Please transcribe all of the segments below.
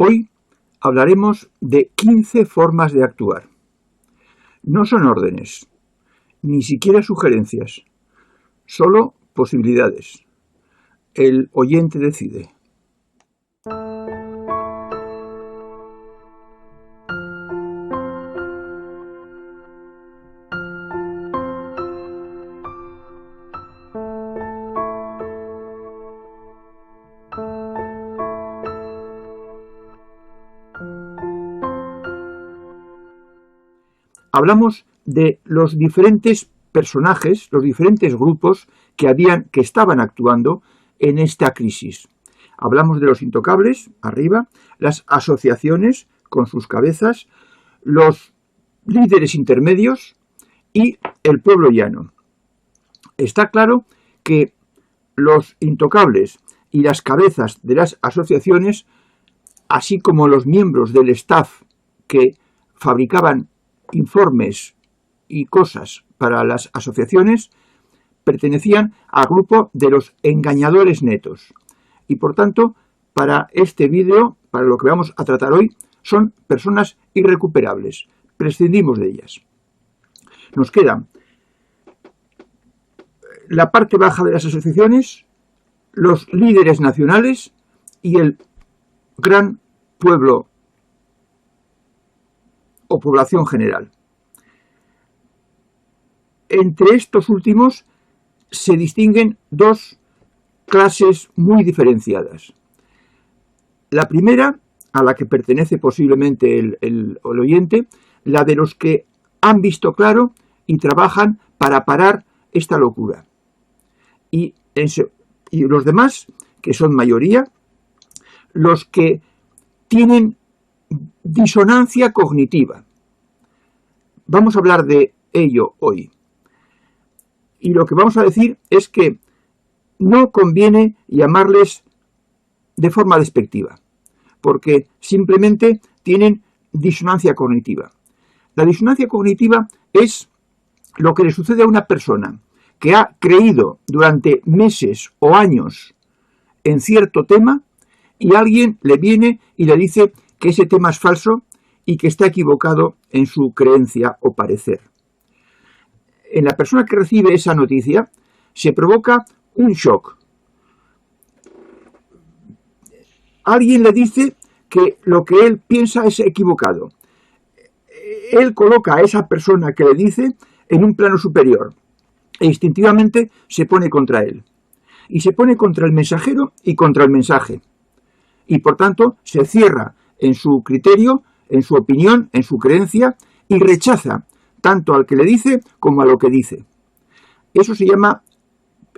Hoy hablaremos de 15 formas de actuar. No son órdenes, ni siquiera sugerencias, solo posibilidades. El oyente decide. Hablamos de los diferentes personajes, los diferentes grupos que estaban actuando en esta crisis. Hablamos de los intocables, arriba, las asociaciones con sus cabezas, los líderes intermedios y el pueblo llano. Está claro que los intocables y las cabezas de las asociaciones, así como los miembros del staff que fabricaban informes y cosas para las asociaciones, pertenecían al grupo de los engañadores netos. Y por tanto, para este vídeo, para lo que vamos a tratar hoy, son personas irrecuperables. Prescindimos de ellas. Nos queda la parte baja de las asociaciones, los líderes nacionales y el gran pueblo o población general. Entre estos últimos se distinguen dos clases muy diferenciadas. La primera, a la que pertenece posiblemente el oyente, la de los que han visto claro y trabajan para parar esta locura. Y los demás, que son mayoría, los que tienen disonancia cognitiva. Vamos a hablar de ello hoy. Y lo que vamos a decir es que no conviene llamarles de forma despectiva, porque simplemente tienen disonancia cognitiva. La disonancia cognitiva es lo que le sucede a una persona que ha creído durante meses o años en cierto tema y alguien le viene y le dice que ese tema es falso y que está equivocado en su creencia o parecer. En la persona que recibe esa noticia se provoca un shock. Alguien le dice que lo que él piensa es equivocado. Él coloca a esa persona que le dice en un plano superior e instintivamente se pone contra él. Y se pone contra el mensajero y contra el mensaje. Y por tanto se cierra en su criterio, en su opinión, en su creencia y rechaza tanto al que le dice como a lo que dice. Eso se llama,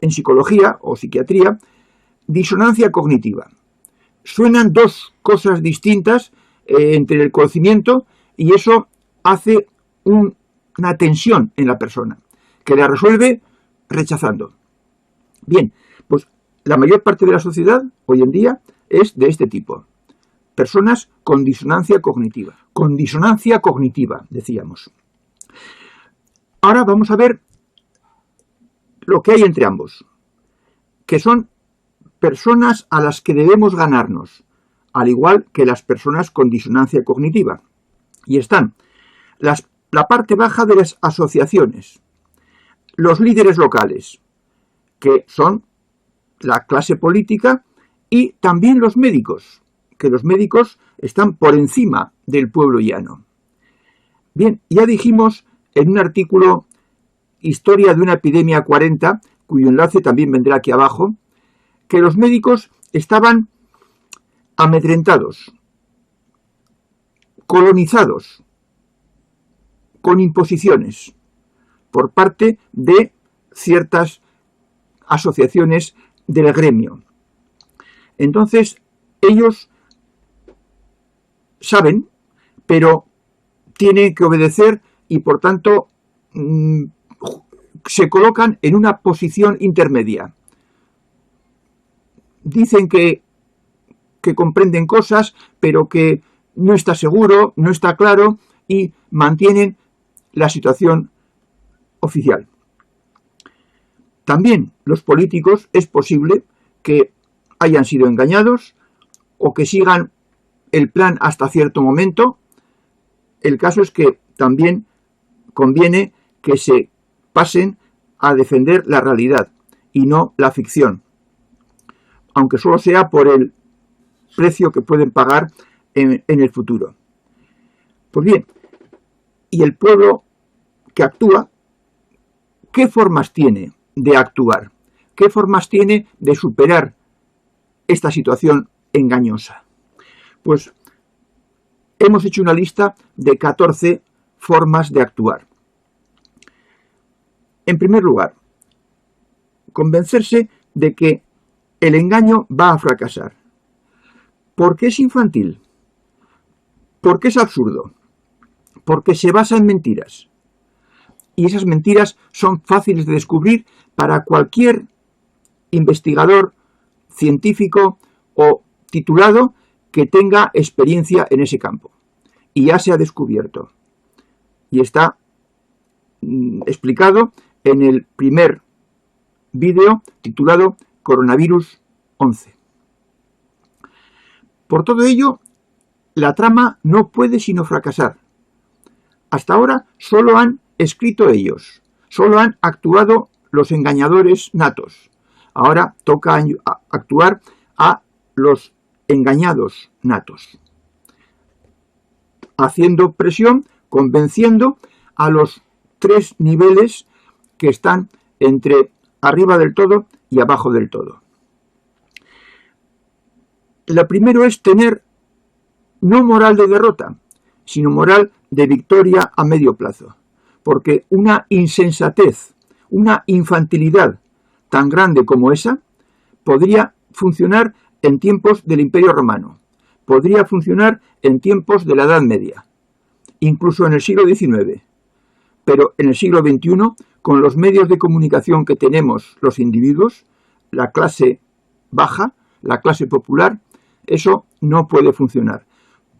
en psicología o psiquiatría, disonancia cognitiva. Suenan dos cosas distintas entre el conocimiento y eso hace una tensión en la persona, que la resuelve rechazando. Bien, pues la mayor parte de la sociedad hoy en día es de este tipo. Personas con disonancia cognitiva. Con disonancia cognitiva, decíamos. Ahora vamos a ver lo que hay entre ambos, que son personas a las que debemos ganarnos, al igual que las personas con disonancia cognitiva. Y están la parte baja de las asociaciones, los líderes locales, que son la clase política, y también los médicos, que los médicos están por encima del pueblo llano. Bien, ya dijimos en un artículo Historia de una epidemia 40, cuyo enlace también vendrá aquí abajo, que los médicos estaban amedrentados, colonizados, con imposiciones por parte de ciertas asociaciones del gremio. Entonces, ellos saben, pero tienen que obedecer y por tanto se colocan en una posición intermedia. Dicen que comprenden cosas, pero que no está seguro, no está claro y mantienen la situación oficial. También los políticos es posible que hayan sido engañados o que sigan el plan hasta cierto momento. El caso es que también conviene que se pasen a defender la realidad y no la ficción, aunque solo sea por el precio que pueden pagar en el futuro. Pues bien, y el pueblo que actúa, ¿qué formas tiene de actuar? ¿Qué formas tiene de superar esta situación engañosa? Pues hemos hecho una lista de 14 formas de actuar. En primer lugar, convencerse de que el engaño va a fracasar. ¿Por qué es infantil? ¿Por qué es absurdo? Porque se basa en mentiras. Y esas mentiras son fáciles de descubrir para cualquier investigador, científico o titulado que tenga experiencia en ese campo. Y ya se ha descubierto. Y está explicado en el primer vídeo titulado Coronavirus 11. Por todo ello, la trama no puede sino fracasar. Hasta ahora solo han escrito ellos, solo han actuado los engañadores natos. Ahora toca actuar a los engañados natos, haciendo presión, convenciendo a los 3 niveles que están entre arriba del todo y abajo del todo. Lo primero es tener no moral de derrota, sino moral de victoria a medio plazo, porque una insensatez, una infantilidad tan grande como esa podría funcionar en tiempos del Imperio Romano, podría funcionar en tiempos de la Edad Media, incluso en el siglo XIX, pero en el siglo XXI, con los medios de comunicación que tenemos los individuos, la clase baja, la clase popular, eso no puede funcionar,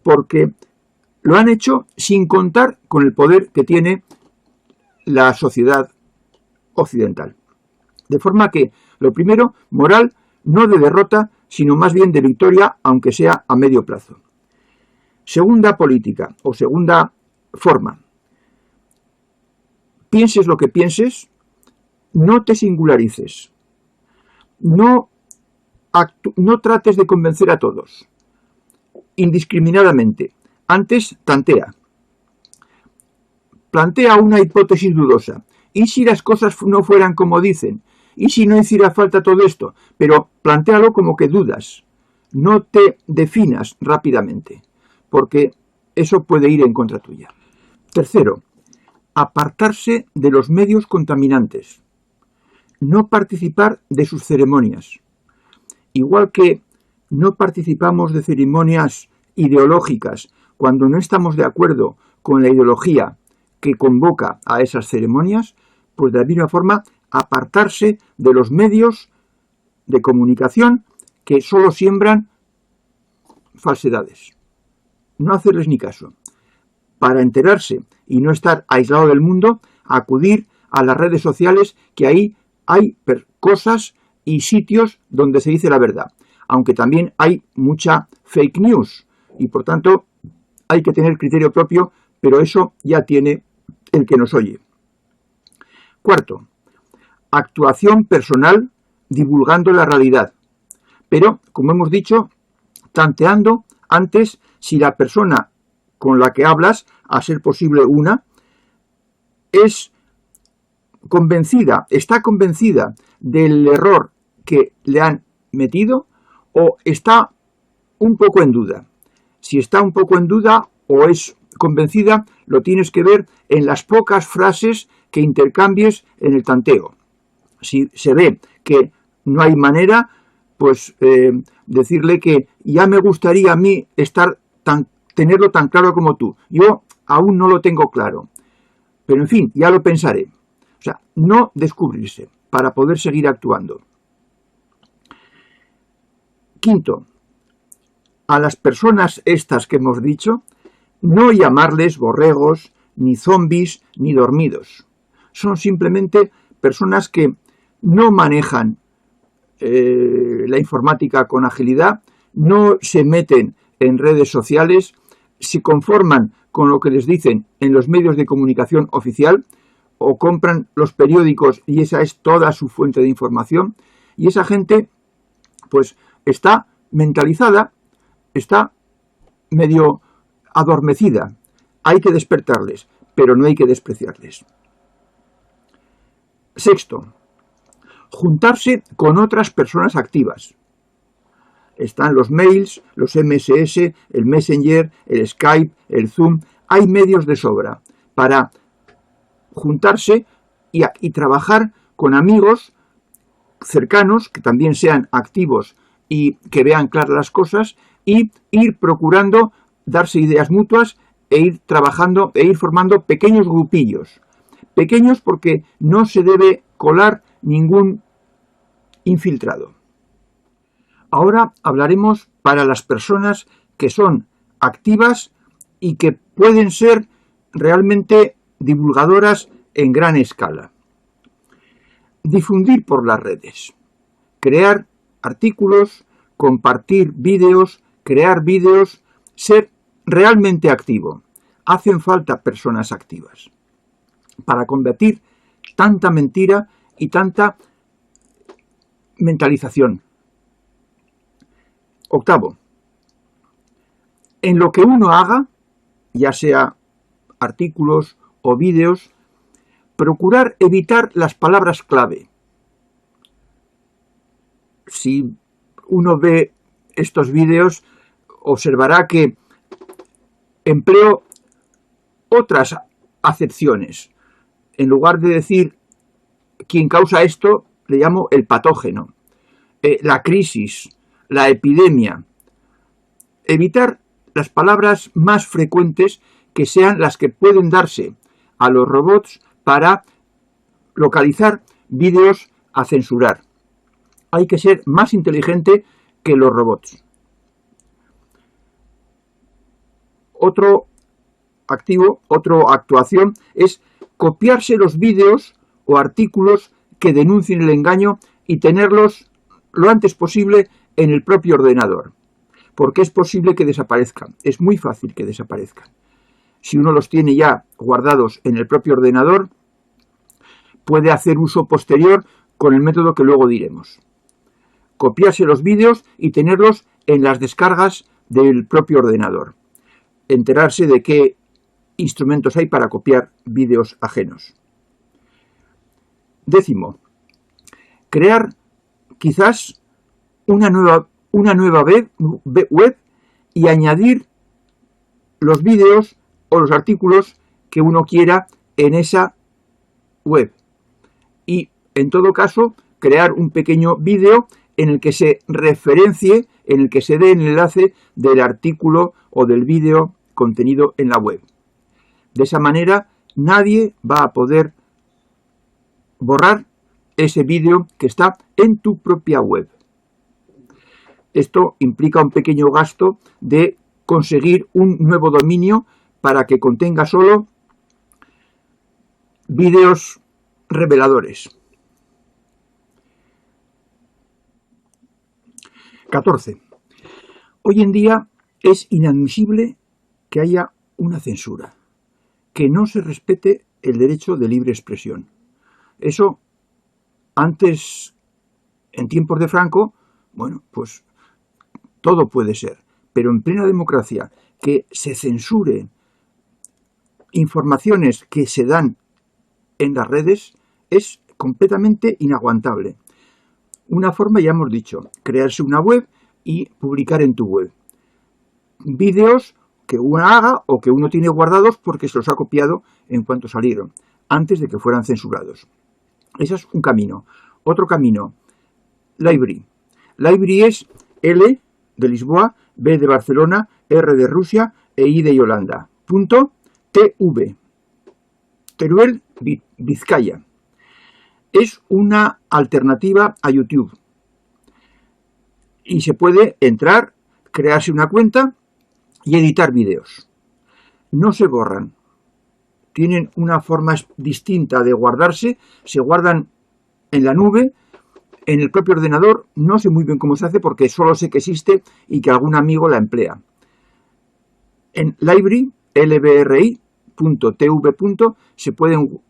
porque lo han hecho sin contar con el poder que tiene la sociedad occidental. De forma que, lo primero, moral no de derrota, sino más bien de victoria, aunque sea a medio plazo. Segunda política, o segunda forma. Pienses lo que pienses, no te singularices. No trates de convencer a todos, indiscriminadamente. Antes, tantea. Plantea una hipótesis dudosa. ¿Y si las cosas no fueran como dicen? ¿Y si no hiciera falta todo esto? Pero plantéalo como que dudas. No te definas rápidamente, porque eso puede ir en contra tuya. Tercero, apartarse de los medios contaminantes. No participar de sus ceremonias. Igual que no participamos de ceremonias ideológicas cuando no estamos de acuerdo con la ideología que convoca a esas ceremonias, pues de la misma forma apartarse de los medios de comunicación que solo siembran falsedades. No hacerles ni caso. Para enterarse y no estar aislado del mundo, acudir a las redes sociales, que ahí hay cosas y sitios donde se dice la verdad, aunque también hay mucha fake news y por tanto hay que tener criterio propio, pero eso ya tiene el que nos oye. Cuarto, actuación personal divulgando la realidad, pero como hemos dicho, tanteando antes si la persona con la que hablas, a ser posible una, es convencida, está convencida del error que le han metido o está un poco en duda. Si está un poco en duda o es convencida, lo tienes que ver en las pocas frases que intercambies en el tanteo. Si se ve que no hay manera, pues decirle que ya me gustaría a mí tenerlo tan claro como tú. Yo aún no lo tengo claro, pero en fin, ya lo pensaré. O sea, no descubrirse para poder seguir actuando. Quinto, a las personas estas que hemos dicho, no llamarles borregos, ni zombis, ni dormidos. Son simplemente personas que no manejan la informática con agilidad, no se meten en redes sociales, se conforman con lo que les dicen en los medios de comunicación oficial o compran los periódicos y esa es toda su fuente de información, y esa gente pues está mentalizada, está medio adormecida. Hay que despertarles, pero no hay que despreciarles. Sexto, juntarse con otras personas activas. Están los mails, los MSS, el Messenger, el Skype, el Zoom. Hay medios de sobra para juntarse y trabajar con amigos cercanos que también sean activos y que vean claras las cosas, y ir procurando darse ideas mutuas e ir trabajando e ir formando pequeños grupillos. Pequeños porque no se debe colar ningún infiltrado. Ahora hablaremos para las personas que son activas y que pueden ser realmente divulgadoras en gran escala. Difundir por las redes. Crear artículos, compartir vídeos, crear vídeos, ser realmente activo. Hacen falta personas activas para combatir tanta mentira y tanta mentalización. Octavo, en lo que uno haga, ya sea artículos o vídeos, procurar evitar las palabras clave. Si uno ve estos vídeos, observará que empleo otras acepciones. En lugar de decir quien causa esto, le llamo el patógeno, la crisis, la epidemia. Evitar las palabras más frecuentes que sean las que pueden darse a los robots para localizar vídeos a censurar. Hay que ser más inteligente que los robots. Otra actuación es copiarse los vídeos o artículos que denuncien el engaño y tenerlos lo antes posible en el propio ordenador, porque es posible que desaparezcan, es muy fácil que desaparezcan. Si uno los tiene ya guardados en el propio ordenador, puede hacer uso posterior con el método que luego diremos. Copiarse los vídeos y tenerlos en las descargas del propio ordenador. Enterarse de qué instrumentos hay para copiar vídeos ajenos. Décimo, crear quizás una nueva web y añadir los vídeos o los artículos que uno quiera en esa web. Y en todo caso, crear un pequeño vídeo en el que se referencie, en el que se dé el enlace del artículo o del vídeo contenido en la web. De esa manera, nadie va a poder borrar ese vídeo que está en tu propia web. Esto implica un pequeño gasto de conseguir un nuevo dominio para que contenga solo vídeos reveladores. 14. Hoy en día es inadmisible que haya una censura, que no se respete el derecho de libre expresión. Eso, antes, en tiempos de Franco, bueno, pues todo puede ser, pero en plena democracia, que se censure informaciones que se dan en las redes es completamente inaguantable. Una forma, ya hemos dicho, crearse una web y publicar en tu web vídeos que uno haga o que uno tiene guardados porque se los ha copiado en cuanto salieron, antes de que fueran censurados. Ese es un camino. Otro camino, Library. Library es L de Lisboa, B de Barcelona, R de Rusia e I de Holanda. .tv. Teruel, Vizcaya. Es una alternativa a YouTube. Y se puede entrar, crearse una cuenta y editar vídeos. No se borran. Tienen una forma distinta de guardarse. Se guardan en la nube, en el propio ordenador. No sé muy bien cómo se hace porque solo sé que existe y que algún amigo la emplea. En lbri.tv. se pueden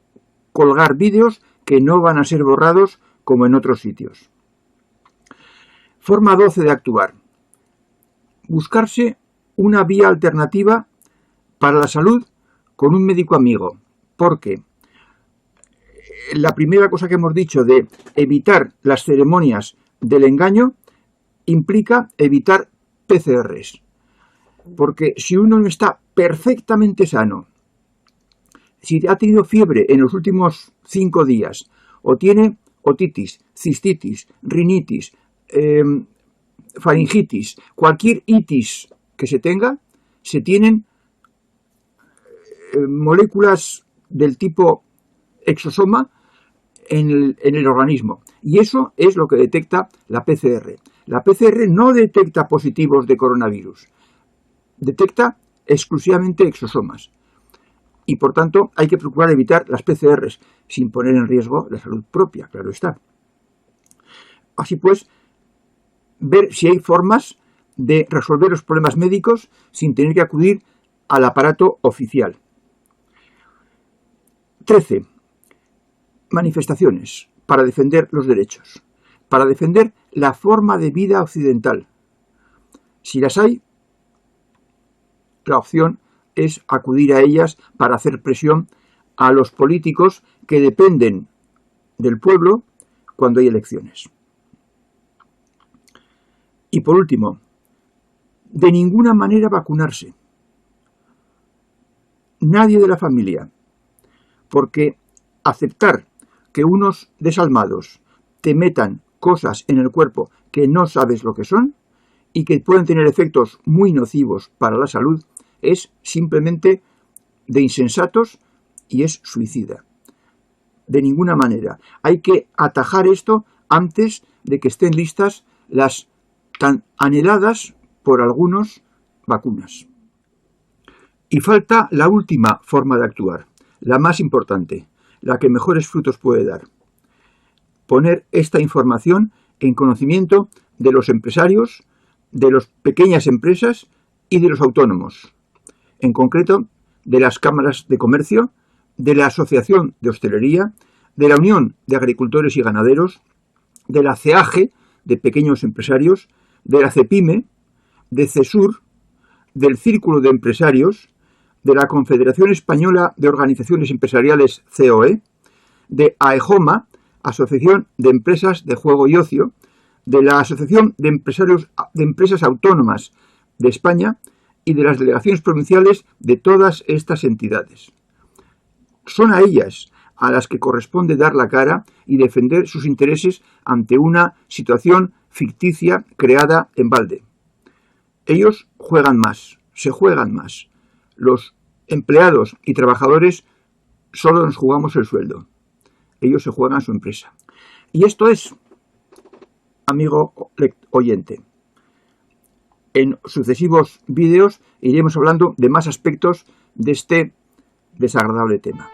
colgar vídeos que no van a ser borrados como en otros sitios. Forma 12 de actuar. Buscarse una vía alternativa para la salud con un médico amigo, porque la primera cosa que hemos dicho de evitar las ceremonias del engaño implica evitar PCRs, porque si uno no está perfectamente sano, si ha tenido fiebre en los últimos 5 días, o tiene otitis, cistitis, rinitis, faringitis, cualquier itis que se tenga, se tienen moléculas del tipo exosoma en el organismo. Y eso es lo que detecta la PCR. La PCR no detecta positivos de coronavirus, detecta exclusivamente exosomas. Y por tanto hay que procurar evitar las PCRs sin poner en riesgo la salud propia, claro está. Así pues, ver si hay formas de resolver los problemas médicos sin tener que acudir al aparato oficial. 13. Manifestaciones para defender los derechos, para defender la forma de vida occidental. Si las hay, la opción es acudir a ellas para hacer presión a los políticos que dependen del pueblo cuando hay elecciones. Y por último, de ninguna manera vacunarse. Nadie de la familia, porque aceptar que unos desalmados te metan cosas en el cuerpo que no sabes lo que son y que pueden tener efectos muy nocivos para la salud es simplemente de insensatos y es suicida. De ninguna manera. Hay que atajar esto antes de que estén listas las tan anheladas por algunos vacunas. Y falta la última forma de actuar, la más importante, la que mejores frutos puede dar. Poner esta información en conocimiento de los empresarios, de las pequeñas empresas y de los autónomos. En concreto, de las cámaras de comercio, de la Asociación de Hostelería, de la Unión de Agricultores y Ganaderos, de la CEAGE, de pequeños empresarios, de la CEPIME, de CESUR, del Círculo de Empresarios, de la Confederación Española de Organizaciones Empresariales COE, de AEJOMA, Asociación de Empresas de Juego y Ocio, de la Asociación de Empresas Autónomas de España y de las delegaciones provinciales de todas estas entidades. Son a ellas a las que corresponde dar la cara y defender sus intereses ante una situación ficticia creada en balde. Ellos juegan más, se juegan más. Los empleados y trabajadores solo nos jugamos el sueldo. Ellos se juegan su empresa. Y esto es, amigo oyente. En sucesivos vídeos iremos hablando de más aspectos de este desagradable tema.